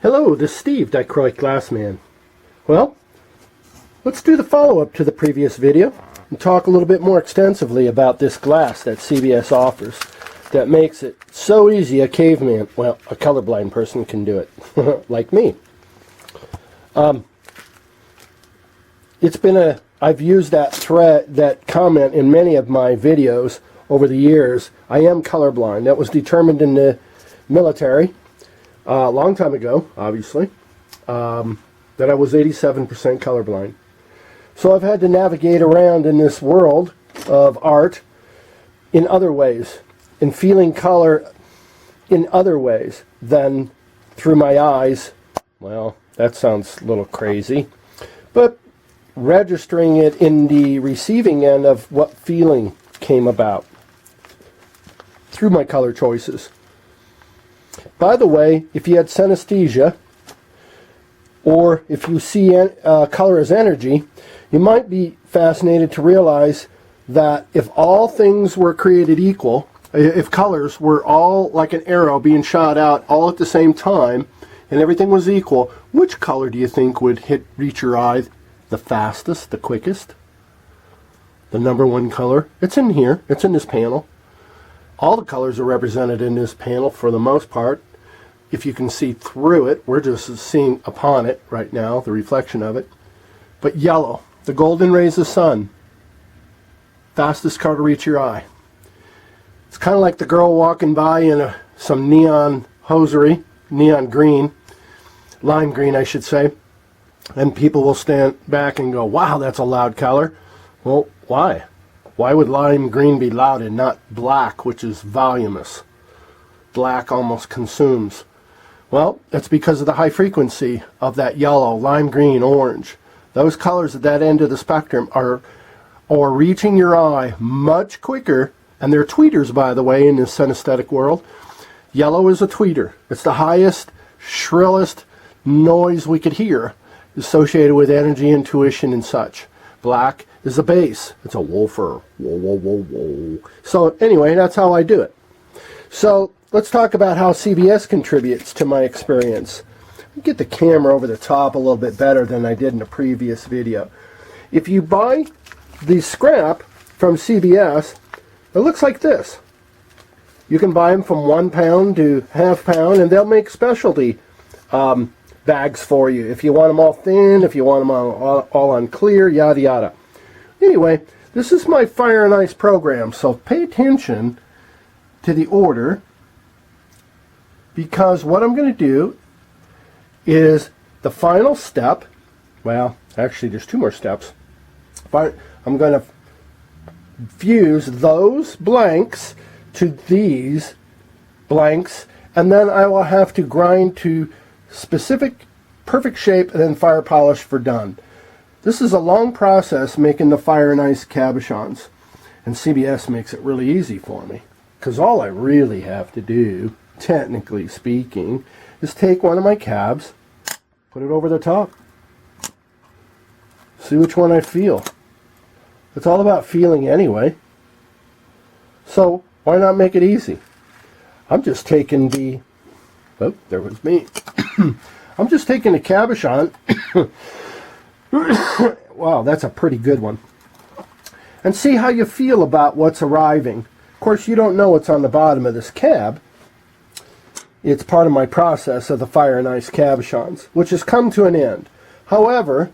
Hello, this is Steve, Dichroic Glass Man. Well, let's do the follow-up to the previous video and talk a little bit more extensively about this glass that CBS offers that makes it so easy a caveman, well, a colorblind person can do it, like me. I've used that comment in many of my videos over the years. I am colorblind. That was determined in the military a long time ago, obviously, that I was 87% colorblind. So I've had to navigate around in this world of art in other ways, in feeling color in other ways than through my eyes. Well, that sounds a little crazy, but registering it in the receiving end of what feeling came about through my color choices. By the way, if you had synesthesia, or if you see color as energy, you might be fascinated to realize that if all things were created equal, if colors were all like an arrow being shot out all at the same time, and everything was equal, which color do you think would reach your eye the fastest, the quickest? The number one color? It's in here. It's in this panel. All the colors are represented in this panel for the most part. If you can see through it, we're just seeing upon it right now, the reflection of it. But yellow, the golden rays of the sun, fastest color to reach your eye. It's kind of like the girl walking by in some neon hosiery, neon green, lime green I should say, and people will stand back and go, wow, that's a loud color. Well, why? Why would lime green be loud and not black, which is voluminous? Black almost consumes. Well, it's because of the high frequency of that yellow, lime green, orange. Those colors at that end of the spectrum are reaching your eye much quicker, and they're tweeters, by the way, in the synesthetic world. Yellow is a tweeter. It's the highest, shrillest noise we could hear, associated with energy, intuition, and such. Black is a bass. It's a woofer. Whoa, whoa, whoa, whoa. So anyway, that's how I do it. So let's talk about how CBS contributes to my experience. Get the camera over the top a little bit better than I did in the previous video. If you buy the scrap from CBS, it looks like this. You can buy them from 1 pound to ½ pound, and they'll make specialty bags for you. If you want them all thin, if you want them all on clear, yada yada. Anyway, this is my Fire and Ice program, so pay attention to the order, because what I'm going to do is the final step. Well, actually there's 2 more steps. I'm going to fuse those blanks to these blanks, and then I will have to grind to specific perfect shape and then fire polish for done. This is a long process making the Fire and Ice cabochons, and CBS makes it really easy for me, because all I really have to do, technically speaking, is take one of my cabs, put it over the top, see which one I feel. It's all about feeling anyway, so why not make it easy? I'm just taking the, oh, there was me. I'm just taking a cabochon. Wow, that's a pretty good one. And see how you feel about what's arriving. Of course, you don't know what's on the bottom of this cab. It's part of my process of the Fire and Ice cabochons, which has come to an end. However,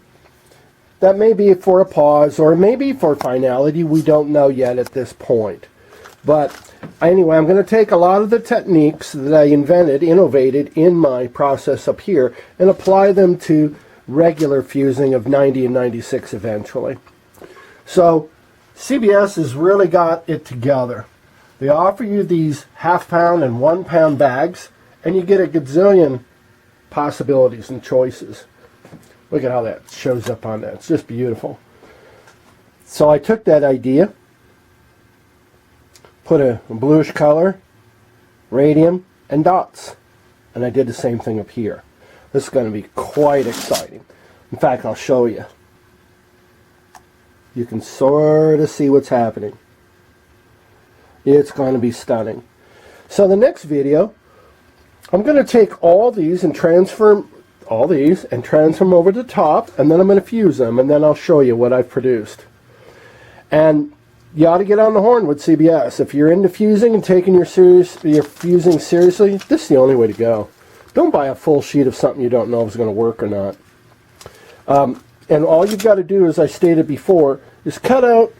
that may be for a pause, or maybe for finality. We don't know yet at this point. But anyway, I'm going to take a lot of the techniques that I innovated in my process up here, and apply them to regular fusing of 90 and 96 eventually. So CBS has really got it together. They offer you these ½ pound and 1 pound bags, and you get a gazillion possibilities and choices. Look at how that shows up on that. It's just beautiful. So I took that idea, put a bluish color, radium, and dots. And I did the same thing up here. This is going to be quite exciting. In fact, I'll show you. You can sort of see what's happening. It's going to be stunning. So the next video, I'm going to take all these and transfer them over to the top, and then I'm going to fuse them, and then I'll show you what I've produced. And you ought to get on the horn with CBS. If you're into fusing and taking your fusing seriously, this is the only way to go. Don't buy a full sheet of something you don't know if it's going to work or not. And all you've got to do, as I stated before, is cut out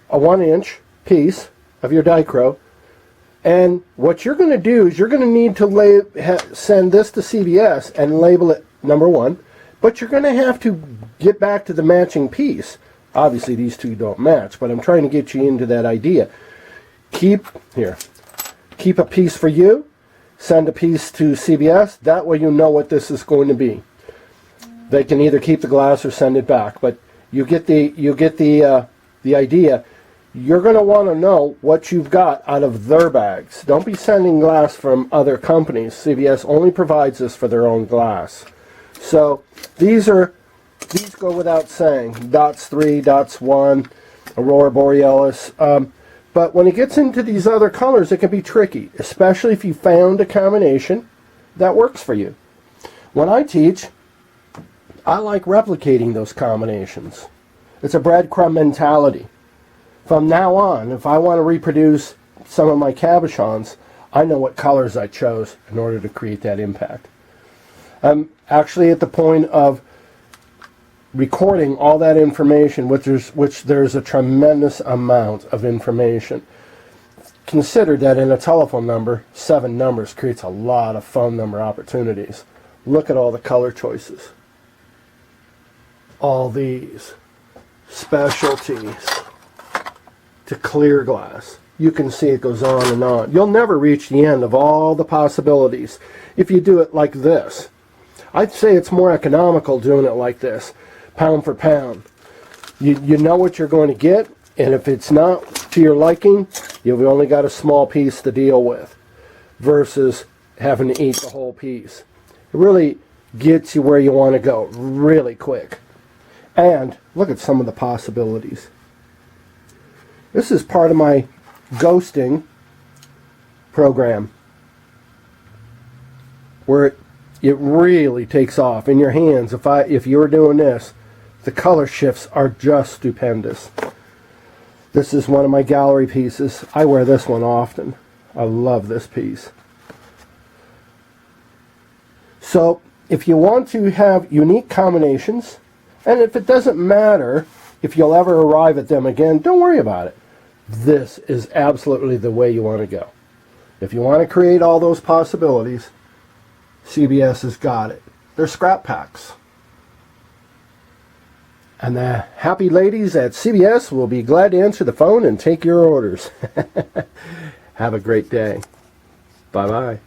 a 1-inch piece of your dichro. And what you're going to do is you're going to need to send this to CBS and label it number 1. But you're going to have to get back to the matching piece. Obviously, these two don't match, but I'm trying to get you into that idea. Keep a piece for you. Send a piece to CBS. That way you know what this is going to be. They can either keep the glass or send it back, but you get the idea. You're going to want to know what you've got out of their bags. Don't be sending glass from other companies. CBS only provides this for their own glass. So these go without saying. Dots 3, dots 1, Aurora Borealis. But when it gets into these other colors, it can be tricky, especially if you found a combination that works for you. When I teach, I like replicating those combinations. It's a breadcrumb mentality. From now on, if I want to reproduce some of my cabochons, I know what colors I chose in order to create that impact. I'm actually at the point of recording all that information, which there's a tremendous amount of information. Consider that in a telephone number, 7 numbers creates a lot of phone number opportunities. Look at all the color choices. All these specialties to clear glass. You can see it goes on and on. You'll never reach the end of all the possibilities if you do it like this. I'd say it's more economical doing it like this, pound for pound. You know what you're going to get, and if it's not to your liking, you've only got a small piece to deal with versus having to eat the whole piece. It really gets you where you want to go really quick. And look at some of the possibilities. This is part of my ghosting program where it really takes off in your hands. If you were doing this, the color shifts are just stupendous. This is one of my gallery pieces. I wear this one often. I love this piece. So if you want to have unique combinations, and if it doesn't matter if you'll ever arrive at them again, don't worry about it. This is absolutely the way you want to go. If you want to create all those possibilities, CBS has got it. They're scrap packs. And the happy ladies at CBS will be glad to answer the phone and take your orders. Have a great day. Bye-bye.